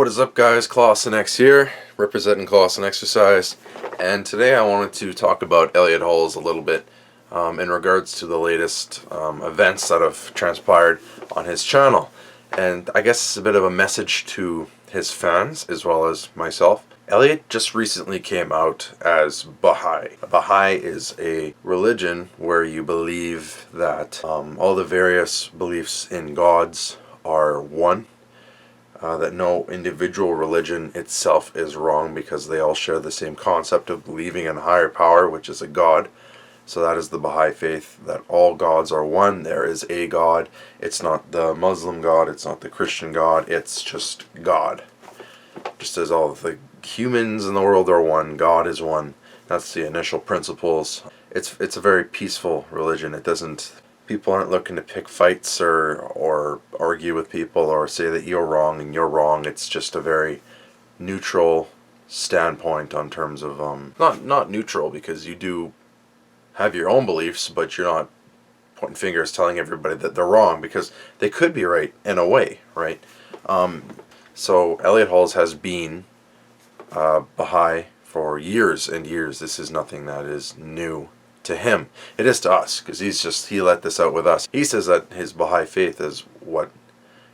what is up guys, Clausen X here, representing Clausen Exercise, and today I wanted to talk about Elliott Hulse a little bit in regards to the latest events that have transpired on his channel. And I guess it's a bit of a message to his fans as well as myself. Elliott just recently came out as Baha'i. Baha'i is a religion where you believe that all the various beliefs in gods are one. That no individual religion itself is wrong because they all share the same concept of believing in a higher power, which is a God. So that is the Baha'i faith, that all gods are one. There is a God. It's not the Muslim God, it's not the Christian God, it's just God. Just as all the humans in the world are one, God is one. That's the initial principles. It's a very peaceful religion. It doesn't... People aren't looking to pick fights or argue with people or say that you're wrong and you're wrong. It's just a very neutral standpoint on terms of not neutral, because you do have your own beliefs, but you're not pointing fingers telling everybody that they're wrong, because they could be right in a way, right? So Elliott Hulse has been Baha'i for years and years. This is nothing that is new to him. It is to us, because he let this out with us. He says that his Baha'i faith is what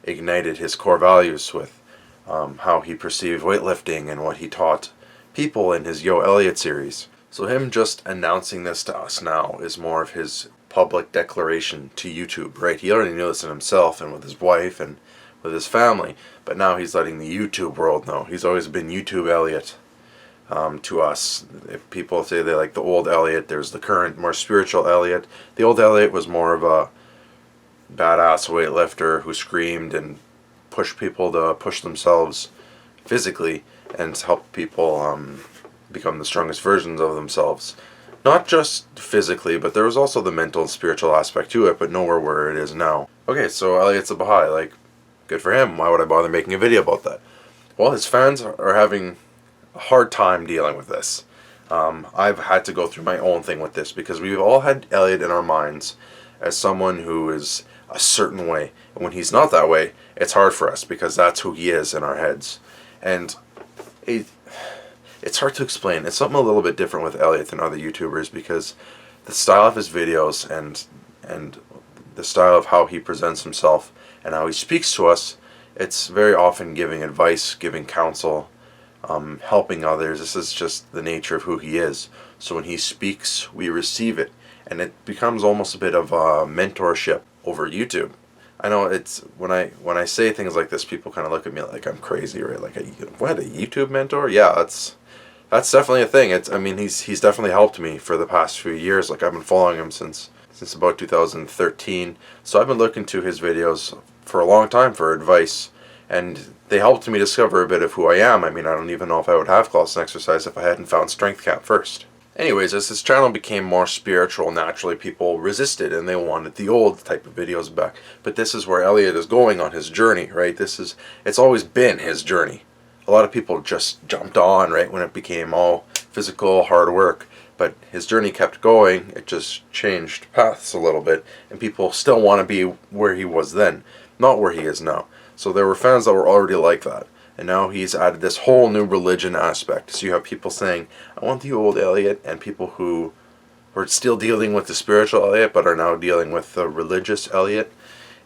ignited his core values with how he perceived weightlifting and what he taught people in his Old Elliott series. So him just announcing this to us now is more of his public declaration to YouTube, right? He already knew this in himself and with his wife and with his family, but now he's letting the YouTube world know. He's always been YouTube Elliott. To us, if people say they like the Old Elliott, there's the current, more spiritual Elliott. The Old Elliott was more of a badass weightlifter who screamed and pushed people to push themselves physically and help people become the strongest versions of themselves. Not just physically, but there was also the mental and spiritual aspect to it, but nowhere where it is now. Okay, so Elliott's a Baha'i, like, good for him. Why would I bother making a video about that? Well, his fans are having a hard time dealing with this. I've had to go through my own thing with this, because we've all had Elliott in our minds as someone who is a certain way, and when he's not that way, it's hard for us because that's who he is in our heads. And it's hard to explain. It's something a little bit different with Elliott than other YouTubers, because the style of his videos and the style of how he presents himself and how he speaks to us, it's very often giving advice, giving counsel, helping others. This is just the nature of who he is. So when he speaks, we receive it, and it becomes almost a bit of a mentorship over YouTube. I know it's when I say things like this, people kind of look at me like I'm crazy, right? Like, what, a YouTube mentor? Yeah, that's definitely a thing. I mean, he's definitely helped me for the past few years. Like, I've been following him since about 2013. So I've been looking to his videos for a long time for advice, and they helped me discover a bit of who I am. I mean, I don't even know if I would have Clausen Exercise if I hadn't found Strength Camp first. Anyways, as his channel became more spiritual, naturally people resisted and they wanted the old type of videos back. But this is where Elliott is going on his journey, right? It's always been his journey. A lot of people just jumped on right when it became all physical, hard work. But his journey kept going. It just changed paths a little bit, and people still want to be where he was then, not where he is now. So there were fans that were already like that, and now he's added this whole new religion aspect. So you have people saying, I want the Old Elliott, and people who are still dealing with the spiritual Elliott but are now dealing with the religious Elliott.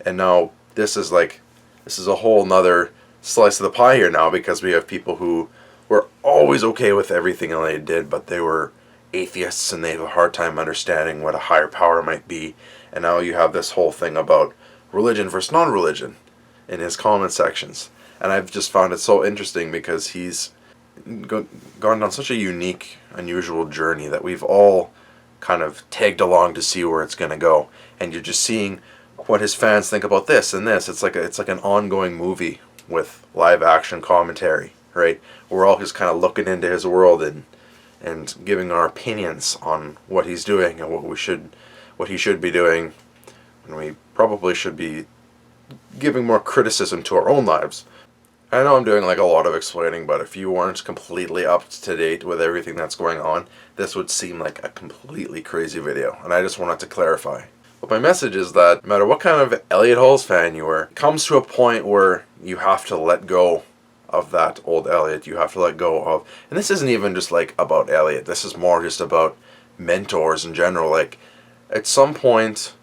And now this is a whole nother slice of the pie here now, because we have people who were always okay with everything Elliott did, but they were atheists and they have a hard time understanding what a higher power might be. And now you have this whole thing about religion versus non-religion in his comment sections. And I've just found it so interesting, because he's gone on such a unique, unusual journey that we've all kind of tagged along to see where it's going to go. And you're just seeing what his fans think about this and this. It's like an ongoing movie with live action commentary, right? We're all just kind of looking into his world and giving our opinions on what he's doing and what he should be doing. And we probably should be giving more criticism to our own lives. I know I'm doing like a lot of explaining, but if you weren't completely up to date with everything that's going on, this would seem like a completely crazy video, and I just wanted to clarify. But my message is that no matter what kind of Elliott Hulse fan you are, it comes to a point where you have to let go of that old Elliott. You have to let go of, and this isn't even just like about Elliott. This is more just about mentors in general. Like, at some point,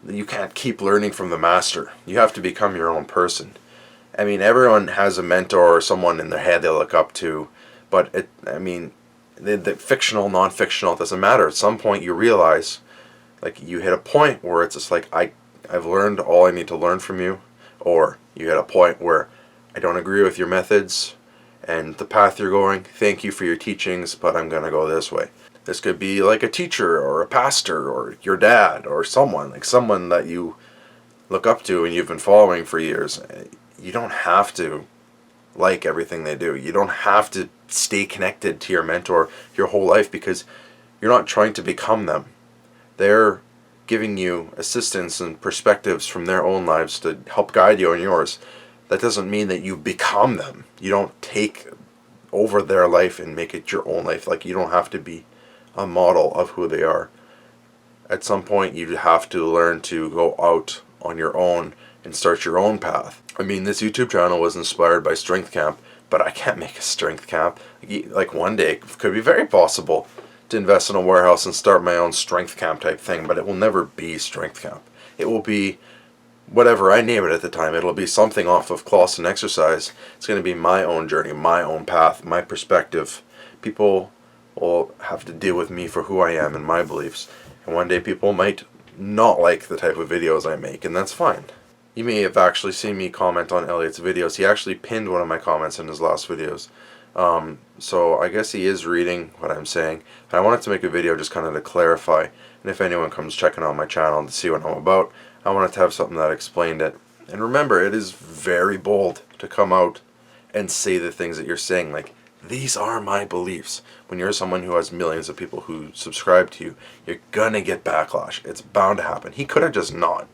you can't keep learning from the master. You have to become your own person. I mean, everyone has a mentor or someone in their head they look up to, but the fictional, non-fictional, it doesn't matter. At some point, you realize, like, you hit a point where it's just like, I've learned all I need to learn from you, or you hit a point where I don't agree with your methods and the path you're going. Thank you for your teachings, but I'm going to go this way. This could be like a teacher or a pastor or your dad or someone that you look up to and you've been following for years. You don't have to like everything they do. You don't have to stay connected to your mentor your whole life, because you're not trying to become them. They're giving you assistance and perspectives from their own lives to help guide you in yours. That doesn't mean that you become them. You don't take over their life and make it your own life. Like, you don't have to be a model of who they are. At some point, you have to learn to go out on your own and start your own path. I mean, this YouTube channel was inspired by Strength Camp, but I can't make a Strength Camp. Like, one day it could be very possible to invest in a warehouse and start my own Strength Camp type thing, but it will never be Strength Camp. It will be whatever I name it at the time. It'll be something off of Class and Exercise. It's going to be my own journey, my own path, my perspective. People will have to deal with me for who I am and my beliefs. And one day people might not like the type of videos I make, and that's fine. You may have actually seen me comment on Elliott's videos. He actually pinned one of my comments in his last videos. So I guess he is reading what I'm saying. And I wanted to make a video just kind of to clarify. And if anyone comes checking on my channel to see what I'm about, I wanted to have something that explained it. And remember, it is very bold to come out and say the things that you're saying. Like, these are my beliefs. When you're someone who has millions of people who subscribe to you, you're gonna get backlash. It's bound to happen. He could have just not.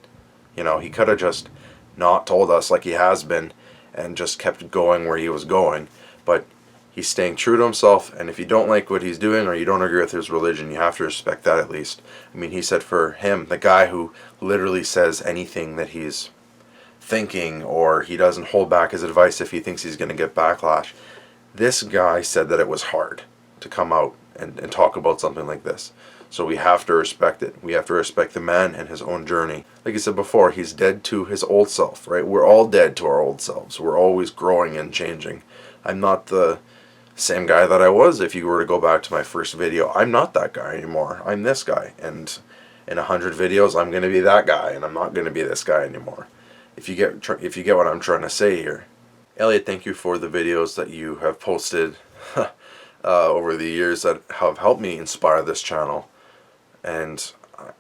He could have just not told us like he has been and just kept going where he was going. But he's staying true to himself, and if you don't like what he's doing or you don't agree with his religion, you have to respect that at least. I mean, he said for him, the guy who literally says anything that he's thinking, or he doesn't hold back his advice if he thinks he's going to get backlash, this guy said that it was hard to come out and talk about something like this. So we have to respect it. We have to respect the man and his own journey. Like I said before, he's dead to his old self, right? We're all dead to our old selves. We're always growing and changing. I'm not the same guy that I was. If you were to go back to my first video, I'm not that guy anymore. I'm this guy. And in 100 videos, I'm going to be that guy, and I'm not going to be this guy anymore. If you get what I'm trying to say here. Elliott, thank you for the videos that you have posted over the years that have helped me inspire this channel. And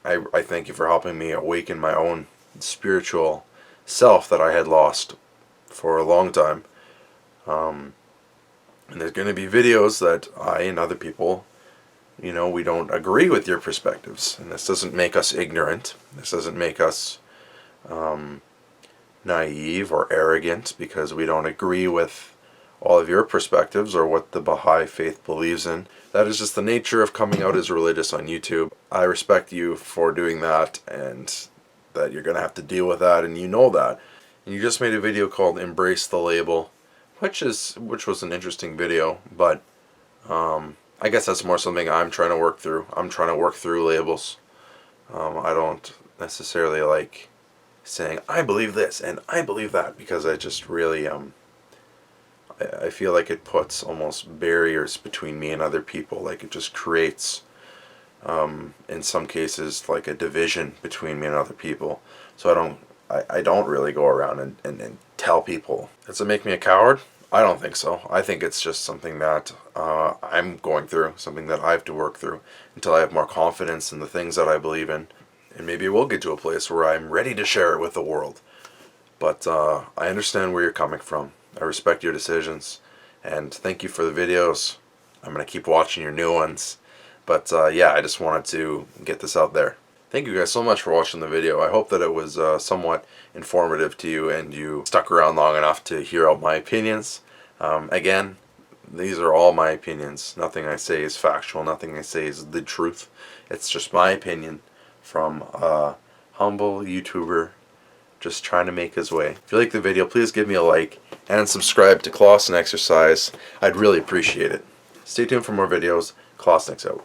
I thank you for helping me awaken my own spiritual self that I had lost for a long time. And there's going to be videos that I and other people, we don't agree with your perspectives. And this doesn't make us ignorant. This doesn't make us naive or arrogant because we don't agree with all of your perspectives or what the Baha'i faith believes in. That is just the nature of coming out as religious on YouTube. I respect you for doing that, and that you're going to have to deal with that, and you know that. And you just made a video called Embrace the Label, which was an interesting video, but I guess that's more something I'm trying to work through. I'm trying to work through labels. I don't necessarily like saying, I believe this and I believe that, because I just really I feel like it puts almost barriers between me and other people. Like, it just creates in some cases like a division between me and other people. So I don't really go around and tell people. Does it make me a coward? I don't think so. I think it's just something that I'm going through, something that I have to work through until I have more confidence in the things that I believe in. And maybe we'll get to a place where I'm ready to share it with the world. But I understand where you're coming from. I respect your decisions, and thank you for the videos. I'm going to keep watching your new ones. But yeah, I just wanted to get this out there. Thank you guys so much for watching the video. I hope that it was somewhat informative to you and you stuck around long enough to hear out my opinions. Again, these are all my opinions. Nothing I say is factual. Nothing I say is the truth. It's just my opinion from a humble YouTuber just trying to make his way. If you like the video, please give me a like and subscribe to Clausen Exercise. I'd really appreciate it. Stay tuned for more videos. Clausen out.